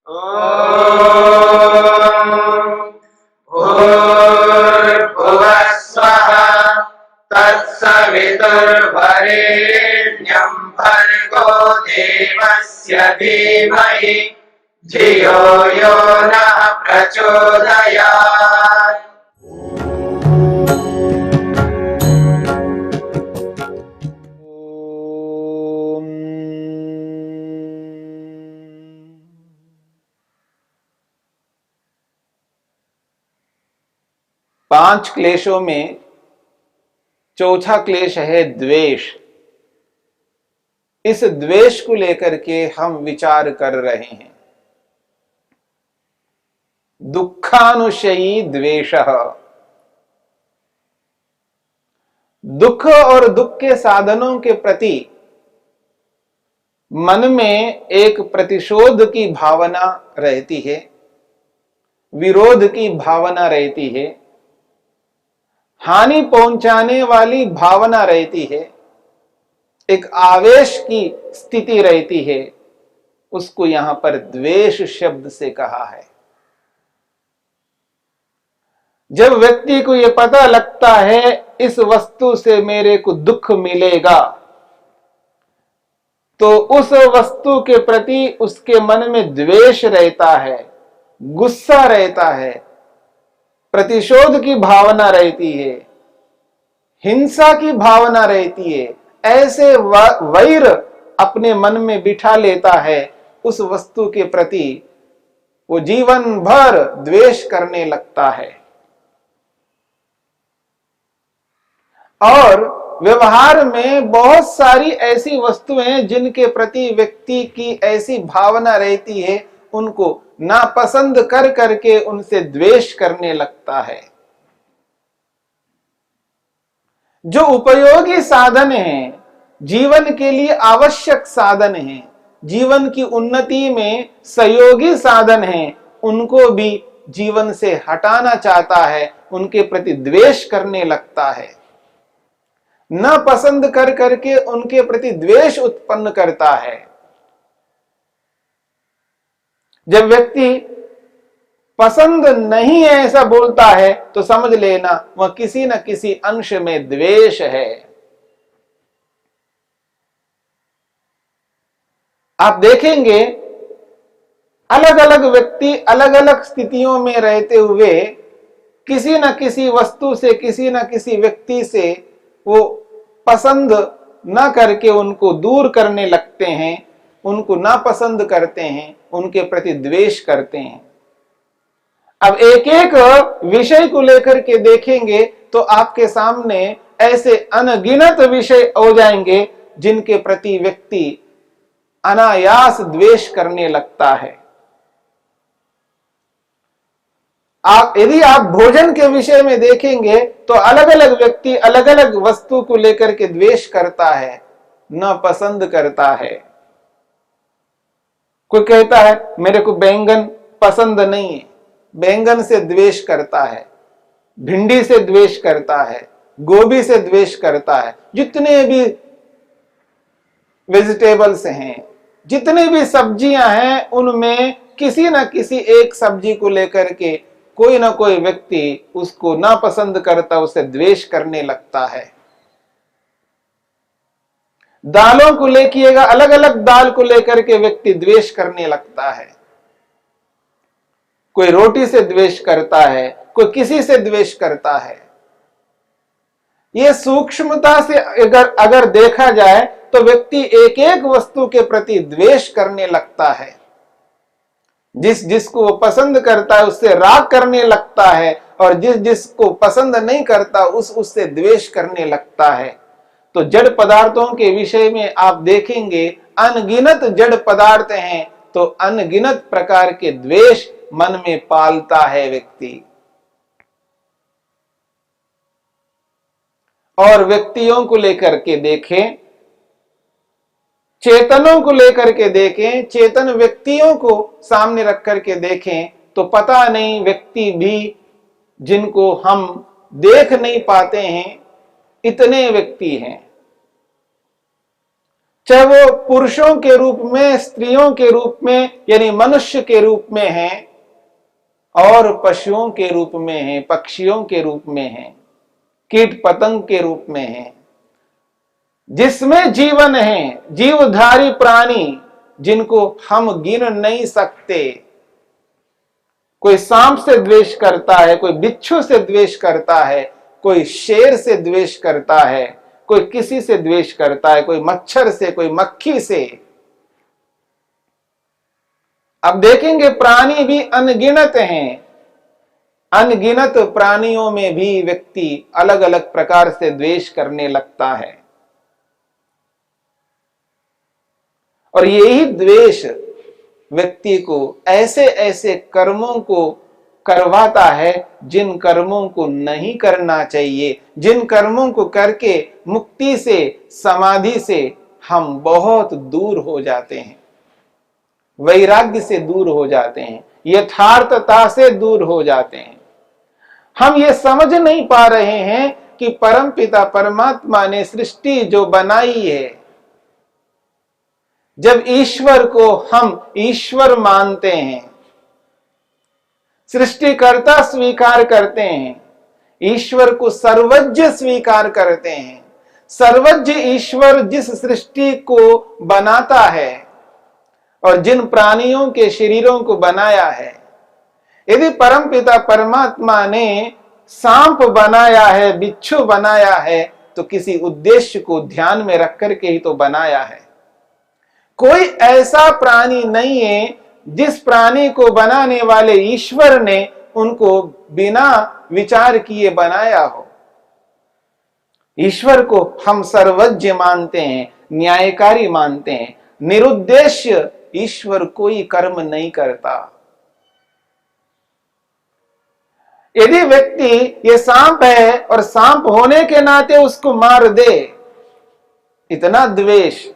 भूर्भुवः स्वः तत्सवितुर्वरेण्यं भर्गो देवस्य धीमहि धियो यो नः प्रचोदयात्। पांच क्लेशों में चौथा क्लेश है द्वेष। इस द्वेष को लेकर के हम विचार कर रहे हैं। दुखानुशयी द्वेषः। दुख और दुख के साधनों के प्रति मन में एक प्रतिशोध की भावना रहती है, विरोध की भावना रहती है, हानि पहुंचाने वाली भावना रहती है, एक आवेश की स्थिति रहती है। उसको यहां पर द्वेष शब्द से कहा है। जब व्यक्ति को यह पता लगता है इस वस्तु से मेरे को दुख मिलेगा, तो उस वस्तु के प्रति उसके मन में द्वेष रहता है, गुस्सा रहता है, प्रतिशोध की भावना रहती है, हिंसा की भावना रहती है। ऐसे वैर अपने मन में बिठा लेता है उस वस्तु के प्रति, वो जीवन भर द्वेष करने लगता है। और व्यवहार में बहुत सारी ऐसी वस्तुएं जिनके प्रति व्यक्ति की ऐसी भावना रहती है, उनको नापसंद कर करके उनसे द्वेष करने लगता है। जो उपयोगी साधन हैं, जीवन के लिए आवश्यक साधन हैं, जीवन की उन्नति में सहयोगी साधन हैं, उनको भी जीवन से हटाना चाहता है, उनके प्रति द्वेष करने लगता है, न पसंद कर करके उनके प्रति द्वेष उत्पन्न करता है। जब व्यक्ति पसंद नहीं है ऐसा बोलता है तो समझ लेना वह किसी न किसी अंश में द्वेष है। आप देखेंगे अलग अलग व्यक्ति अलग अलग स्थितियों में रहते हुए किसी न किसी वस्तु से, किसी न किसी व्यक्ति से वो पसंद न करके उनको दूर करने लगते हैं, उनको नापसंद करते हैं, उनके प्रति द्वेष करते हैं। अब एक एक विषय को लेकर के देखेंगे तो आपके सामने ऐसे अनगिनत विषय हो जाएंगे जिनके प्रति व्यक्ति अनायास द्वेष करने लगता है। यदि आप भोजन के विषय में देखेंगे तो अलग अलग व्यक्ति अलग अलग वस्तु को लेकर के द्वेष करता है, न पसंद करता है। कोई कहता है मेरे को बैंगन पसंद नहीं है, बैंगन से द्वेष करता है, भिंडी से द्वेष करता है, गोभी से द्वेष करता है। जितने भी वेजिटेबल्स हैं, जितनी भी सब्जियां हैं, उनमें किसी न किसी एक सब्जी को लेकर के कोई ना कोई व्यक्ति उसको नापसंद करता, उसे द्वेष करने लगता है। दालों को लेकिएगा, अलग अलग दाल को लेकर के व्यक्ति द्वेष करने लगता है। कोई रोटी से द्वेष करता है, कोई किसी से द्वेष करता है। यह सूक्ष्मता से अगर देखा जाए तो व्यक्ति एक एक वस्तु के प्रति द्वेष करने लगता है। जिसको वो पसंद करता है उससे राग करने लगता है, और जिसको पसंद नहीं करता उससे द्वेष करने लगता है। तो जड़ पदार्थों के विषय में आप देखेंगे अनगिनत जड़ पदार्थ हैं, तो अनगिनत प्रकार के द्वेष मन में पालता है व्यक्ति। और व्यक्तियों को लेकर के देखें, चेतनों को लेकर के देखें, चेतन व्यक्तियों को सामने रख करके देखें तो पता नहीं व्यक्ति भी जिनको हम देख नहीं पाते हैं, इतने व्यक्ति हैं। चाहे वो पुरुषों के रूप में, स्त्रियों के रूप में, यानी मनुष्य के रूप में हैं, और पशुओं के रूप में हैं, पक्षियों के रूप में हैं, कीट पतंग के रूप में हैं, जिसमें जीवन है, जीवधारी प्राणी जिनको हम गिन नहीं सकते। कोई सांप से द्वेष करता है, कोई बिच्छू से द्वेष करता है, कोई शेर से द्वेष करता है, कोई किसी से द्वेष करता है, कोई मच्छर से, कोई मक्खी से। अब देखेंगे प्राणी भी अनगिनत हैं। अनगिनत प्राणियों में भी व्यक्ति अलग अलग प्रकार से द्वेष करने लगता है, और यही द्वेष व्यक्ति को ऐसे ऐसे कर्मों को करवाता है जिन कर्मों को नहीं करना चाहिए, जिन कर्मों को करके मुक्ति से, समाधि से हम बहुत दूर हो जाते हैं, वैराग्य से दूर हो जाते हैं, यथार्थता से दूर हो जाते हैं। हम ये समझ नहीं पा रहे हैं कि परमपिता परमात्मा ने सृष्टि जो बनाई है, जब ईश्वर को हम ईश्वर मानते हैं, सृष्टिकर्ता स्वीकार करते हैं, ईश्वर को सर्वज्ञ स्वीकार करते हैं, सर्वज्ञ ईश्वर जिस सृष्टि को बनाता है और जिन प्राणियों के शरीरों को बनाया है, यदि परमपिता परमात्मा ने सांप बनाया है, बिच्छू बनाया है, तो किसी उद्देश्य को ध्यान में रख करके ही तो बनाया है। कोई ऐसा प्राणी नहीं है जिस प्राणी को बनाने वाले ईश्वर ने उनको बिना विचार किए बनाया हो। ईश्वर को हम सर्वज्ञ मानते हैं, न्यायकारी मानते हैं। निरुद्देश्य ईश्वर कोई कर्म नहीं करता। यदि व्यक्ति ये सांप है और सांप होने के नाते उसको मार दे, इतना द्वेष,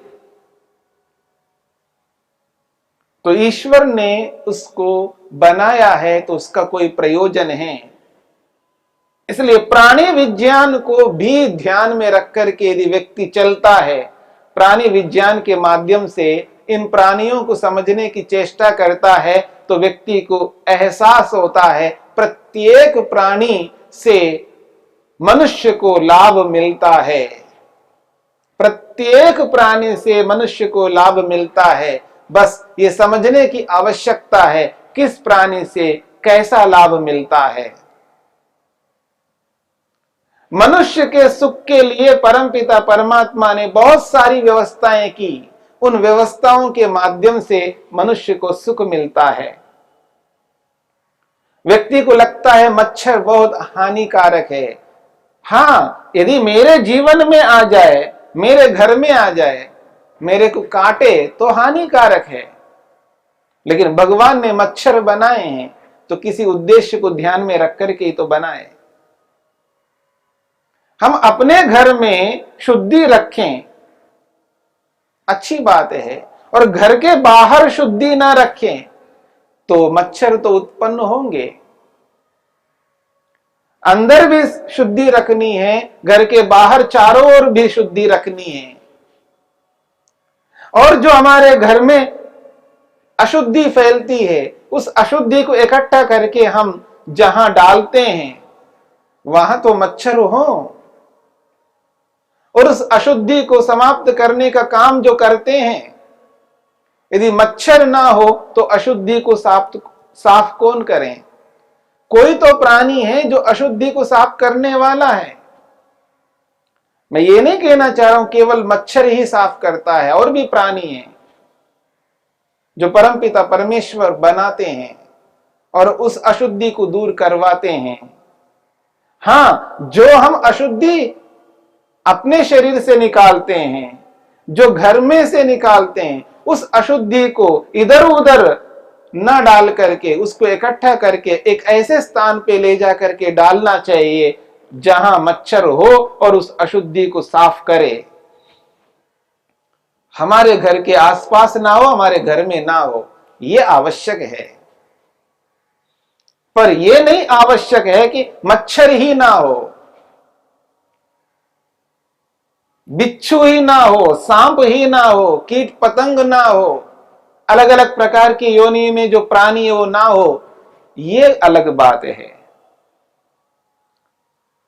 तो ईश्वर ने उसको बनाया है तो उसका कोई प्रयोजन है। इसलिए प्राणी विज्ञान को भी ध्यान में रख करके यदि व्यक्ति चलता है, प्राणी विज्ञान के माध्यम से इन प्राणियों को समझने की चेष्टा करता है, तो व्यक्ति को एहसास होता है प्रत्येक प्राणी से मनुष्य को लाभ मिलता है, प्रत्येक प्राणी से मनुष्य को लाभ मिलता है। बस ये समझने की आवश्यकता है किस प्राणी से कैसा लाभ मिलता है। मनुष्य के सुख के लिए परमपिता परमात्मा ने बहुत सारी व्यवस्थाएं की। उन व्यवस्थाओं के माध्यम से मनुष्य को सुख मिलता है। व्यक्ति को लगता है मच्छर बहुत हानिकारक है। हाँ, यदि मेरे जीवन में आ जाए, मेरे घर में आ जाए, मेरे को काटे तो हानिकारक है, लेकिन भगवान ने मच्छर बनाए हैं तो किसी उद्देश्य को ध्यान में रख करके ही तो बनाए। हम अपने घर में शुद्धि रखें, अच्छी बात है, और घर के बाहर शुद्धि ना रखें तो मच्छर तो उत्पन्न होंगे। अंदर भी शुद्धि रखनी है, घर के बाहर चारों ओर भी शुद्धि रखनी है। और जो हमारे घर में अशुद्धि फैलती है, उस अशुद्धि को इकट्ठा करके हम जहां डालते हैं वहां तो मच्छर हो, और उस अशुद्धि को समाप्त करने का काम जो करते हैं, यदि मच्छर ना हो तो अशुद्धि को साफ कौन करें? कोई तो प्राणी है जो अशुद्धि को साफ करने वाला है। मैं ये नहीं कहना चाह रहा हूं केवल मच्छर ही साफ करता है, और भी प्राणी हैं जो परमपिता परमेश्वर बनाते हैं और उस अशुद्धि को दूर करवाते हैं। हाँ, जो हम अशुद्धि अपने शरीर से निकालते हैं, जो घर में से निकालते हैं, उस अशुद्धि को इधर उधर न डाल करके उसको इकट्ठा करके एक ऐसे स्थान पे ले जा करके डालना चाहिए जहां मच्छर हो और उस अशुद्धि को साफ करे। हमारे घर के आसपास ना हो, हमारे घर में ना हो, यह आवश्यक है। पर यह नहीं आवश्यक है कि मच्छर ही ना हो। बिच्छू ही ना हो, सांप ही ना हो, कीट पतंग ना हो, अलग अलग प्रकार की योनि में जो प्राणी है वो ना हो, ये अलग बात है।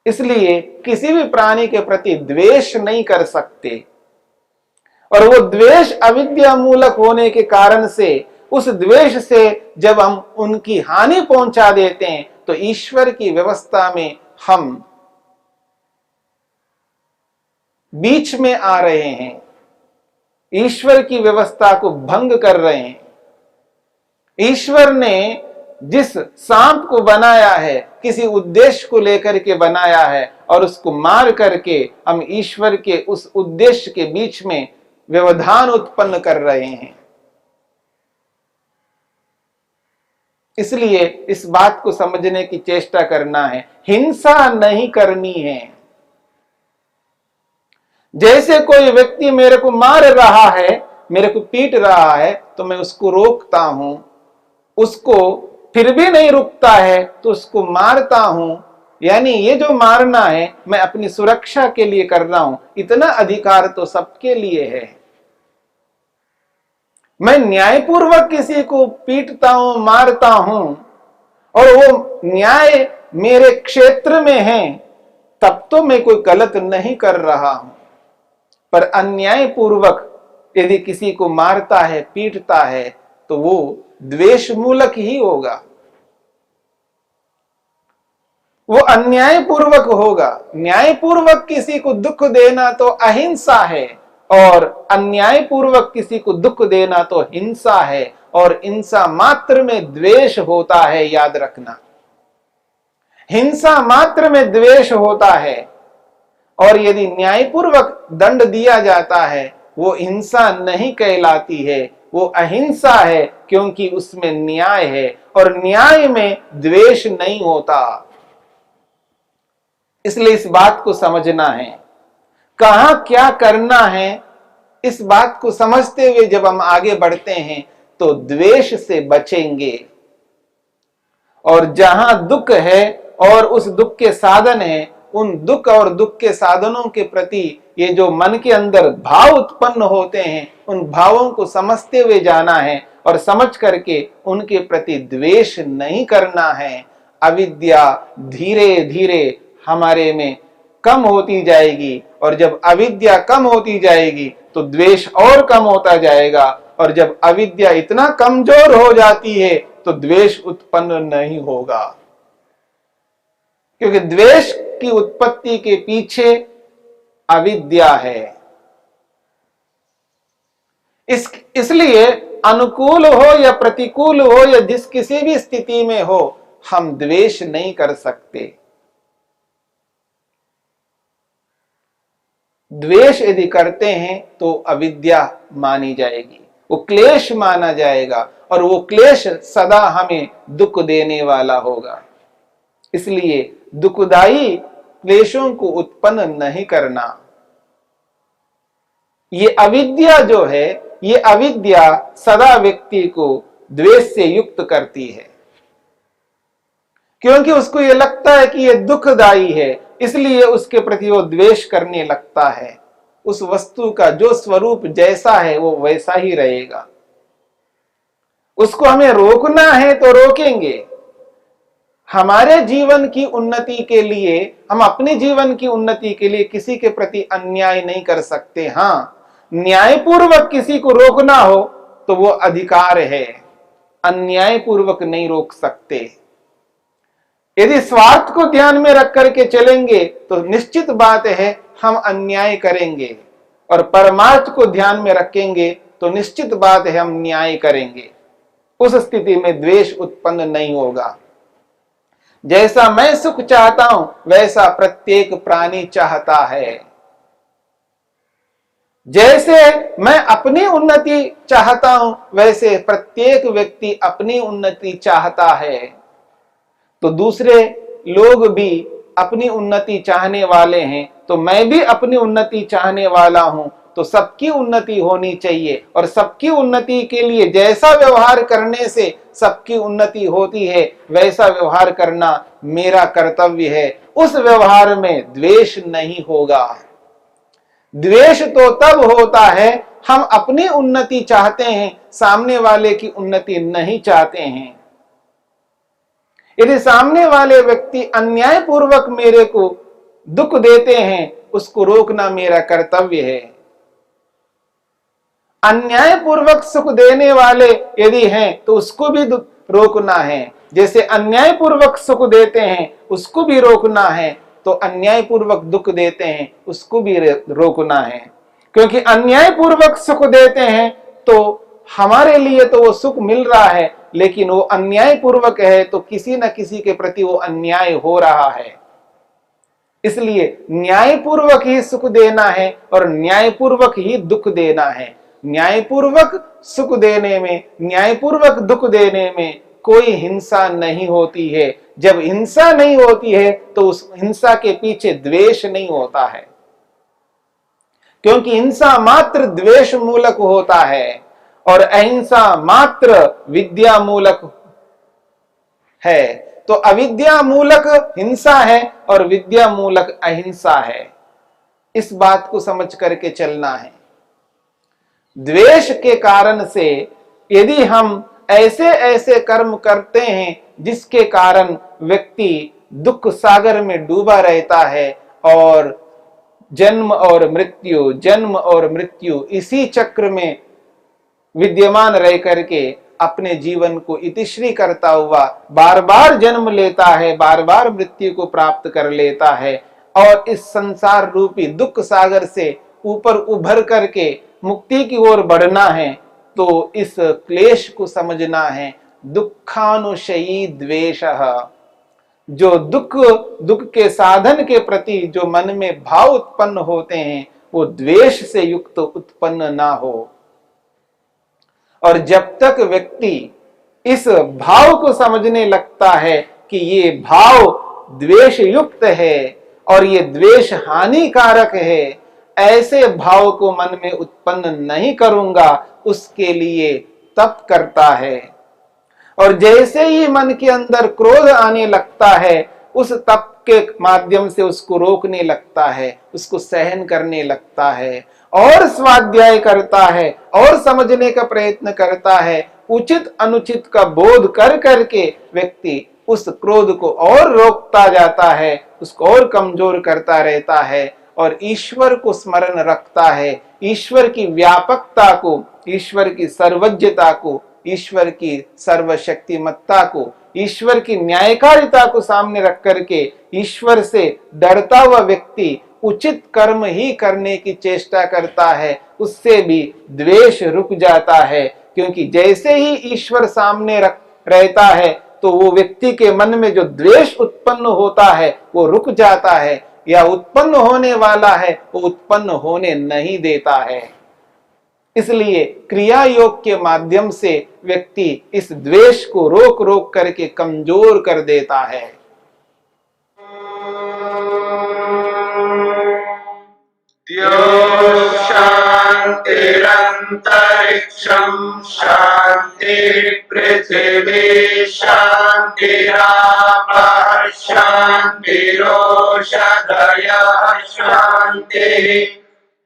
इसलिए किसी भी प्राणी के प्रति द्वेष नहीं कर सकते, और वो द्वेष अविद्या मूलक होने के कारण से, उस द्वेष से जब हम उनकी हानि पहुंचा देते हैं तो ईश्वर की व्यवस्था में हम बीच में आ रहे हैं, ईश्वर की व्यवस्था को भंग कर रहे हैं। ईश्वर ने जिस सांप को बनाया है किसी उद्देश्य को लेकर के बनाया है, और उसको मार करके हम ईश्वर के उस उद्देश्य के बीच में व्यवधान उत्पन्न कर रहे हैं। इसलिए इस बात को समझने की चेष्टा करना है, हिंसा नहीं करनी है। जैसे कोई व्यक्ति मेरे को मार रहा है, मेरे को पीट रहा है, तो मैं उसको रोकता हूं, उसको फिर भी नहीं रुकता है तो उसको मारता हूं। यानी ये जो मारना है मैं अपनी सुरक्षा के लिए कर रहा हूं, इतना अधिकार तो सबके लिए है। मैं न्यायपूर्वक किसी को पीटता हूं, मारता हूं, और वो न्याय मेरे क्षेत्र में है, तब तो मैं कोई गलत नहीं कर रहा हूं। पर अन्यायपूर्वक यदि किसी को मारता है, पीटता है, तो वो द्वेष मूलक ही होगा, वो अन्यायपूर्वक होगा। न्यायपूर्वक किसी को दुख देना तो अहिंसा है, और अन्यायपूर्वक किसी को दुख देना तो हिंसा है, और हिंसा मात्र में द्वेष होता है। याद रखना, हिंसा मात्र में द्वेष होता है, और यदि न्यायपूर्वक दंड दिया जाता है वो हिंसा नहीं कहलाती है, वो अहिंसा है, क्योंकि उसमें न्याय है, और न्याय में द्वेष नहीं होता। इसलिए इस बात को समझना है, कहां क्या करना है, इस बात को समझते हुए जब हम आगे बढ़ते हैं तो द्वेष से बचेंगे। और जहां दुख है और उस दुख के साधन है, उन दुख और दुख के साधनों के प्रति ये जो मन के अंदर भाव उत्पन्न होते हैं, उन भावों को समझते हुए जाना है, और समझ करके उनके प्रति द्वेष नहीं करना है। अविद्या धीरे धीरे हमारे में कम होती जाएगी, और जब अविद्या कम होती जाएगी तो द्वेष और कम होता जाएगा, और जब अविद्या इतना कमजोर हो जाती है तो द्वेष उत्पन्न नहीं होगा, क्योंकि द्वेष की उत्पत्ति के पीछे अविद्या है। इसलिए अनुकूल हो या प्रतिकूल हो या जिस किसी भी स्थिति में हो, हम द्वेष नहीं कर सकते। द्वेष यदि करते हैं तो अविद्या मानी जाएगी, वो क्लेश माना जाएगा, और वो क्लेश सदा हमें दुख देने वाला होगा। इसलिए दुखदाई क्लेशों को उत्पन्न नहीं करना। ये अविद्या जो है, ये अविद्या सदा व्यक्ति को द्वेष से युक्त करती है, क्योंकि उसको ये लगता है कि ये दुखदाई है, इसलिए उसके प्रति वो द्वेष करने लगता है। उस वस्तु का जो स्वरूप जैसा है वो वैसा ही रहेगा। उसको हमें रोकना है तो रोकेंगे। हमारे जीवन की उन्नति के लिए, हम अपने जीवन की उन्नति के लिए किसी के प्रति अन्याय नहीं कर सकते। हाँ, न्यायपूर्वक किसी को रोकना हो तो वो अधिकार है, अन्यायपूर्वक नहीं रोक सकते। यदि स्वार्थ को ध्यान में रख करके चलेंगे तो निश्चित बात है हम अन्याय करेंगे, और परमार्थ को ध्यान में रखेंगे तो निश्चित बात है हम न्याय करेंगे। उस स्थिति में द्वेष उत्पन्न नहीं होगा। जैसा मैं सुख चाहता हूं वैसा प्रत्येक प्राणी चाहता है। जैसे मैं अपनी उन्नति चाहता हूं वैसे प्रत्येक व्यक्ति अपनी उन्नति चाहता है, तो दूसरे लोग भी अपनी उन्नति चाहने वाले हैं, तो मैं भी अपनी उन्नति चाहने वाला हूं। तो सबकी उन्नति होनी चाहिए, और सबकी उन्नति के लिए जैसा व्यवहार करने से सबकी उन्नति होती है वैसा व्यवहार करना मेरा कर्तव्य है। उस व्यवहार में द्वेष नहीं होगा। द्वेष तो तब होता है हम अपनी उन्नति चाहते हैं, सामने वाले की उन्नति नहीं चाहते हैं। यदि सामने वाले व्यक्ति अन्यायपूर्वक मेरे को दुख देते हैं, उसको रोकना मेरा कर्तव्य है। अन्यायपूर्वक सुख देने वाले यदि हैं तो उसको भी रोकना है। जैसे अन्यायपूर्वक सुख देते हैं उसको भी रोकना है, तो अन्यायपूर्वक दुख देते हैं उसको भी रोकना है। क्योंकि अन्यायपूर्वक सुख देते हैं तो हमारे लिए तो वो सुख मिल रहा है, लेकिन वो अन्यायपूर्वक है तो किसी न किसी के प्रति वो अन्याय हो रहा है। इसलिए न्यायपूर्वक ही सुख देना है और न्यायपूर्वक ही दुख देना है। न्यायपूर्वक सुख देने में, न्यायपूर्वक दुख देने में कोई हिंसा नहीं होती है। जब हिंसा नहीं होती है तो उस हिंसा के पीछे द्वेष नहीं होता है, क्योंकि हिंसा मात्र द्वेष मूलक होता है और अहिंसा मात्र विद्या मूलक है। तो अविद्या मूलक हिंसा है और विद्या मूलक अहिंसा है। इस बात को समझ करके चलना है। द्वेष के कारण से यदि हम ऐसे ऐसे कर्म करते हैं जिसके कारण व्यक्ति दुख सागर में डूबा रहता है और जन्म और मृत्यु इसी चक्र में विद्यमान रह करके अपने जीवन को इतिश्री करता हुआ बार बार जन्म लेता है, बार बार मृत्यु को प्राप्त कर लेता है और इस संसार रूपी दुख सागर से ऊपर उभर करके मुक्ति की ओर बढ़ना है, तो इस क्लेश को समझना है। दुखानुशयी द्वेषः, जो दुख के साधन के प्रति जो मन में भाव उत्पन्न होते हैं वो द्वेष से युक्त उत्पन्न ना हो। और जब तक व्यक्ति इस भाव को समझने लगता है कि ये भाव द्वेष युक्त है और ये द्वेष हानिकारक है, ऐसे भाव को मन में उत्पन्न नहीं करूंगा, उसके लिए तप करता है। और जैसे ही मन के अंदर क्रोध आने लगता है, उस तप के माध्यम से उसको रोकने लगता है, उसको सहन करने लगता है और स्वाध्याय करता है और समझने का प्रयत्न करता है। उचित अनुचित का बोध कर करके व्यक्ति उस क्रोध को और रोकता जाता है, उसको और कमजोर करता रहता है और ईश्वर को स्मरण रखता है। ईश्वर की व्यापकता को, ईश्वर की सर्वज्ञता को, ईश्वर की सर्वशक्तिमत्ता को, ईश्वर की न्यायकारिता को सामने रख करके ईश्वर से डरता हुआ व्यक्ति उचित कर्म ही करने की चेष्टा करता है। उससे भी द्वेष रुक जाता है, क्योंकि जैसे ही ईश्वर सामने रहता है तो वो व्यक्ति के मन में जो द्वेष उत्पन्न होता है वो रुक जाता है, या उत्पन्न होने वाला है वो उत्पन्न होने नहीं देता है। इसलिए क्रिया योग के माध्यम से व्यक्ति इस द्वेष को रोक रोक करके कमजोर कर देता है। शांतिरंतरिक्षं शांति पृथिवी शांतिरापः शांतिरोषधयः शांतिः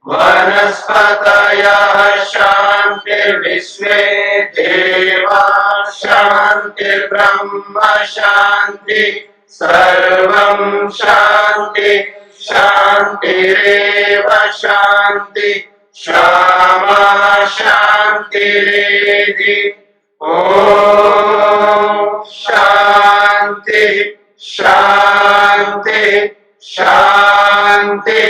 वनस्पतयः शांतिर्विश्वे देवाः शांतिर्ब्रह्म शांति सर्वं शांति शांतिरेव शांति क्षमा शांतिरेधि। ओम शांति शांति शांति।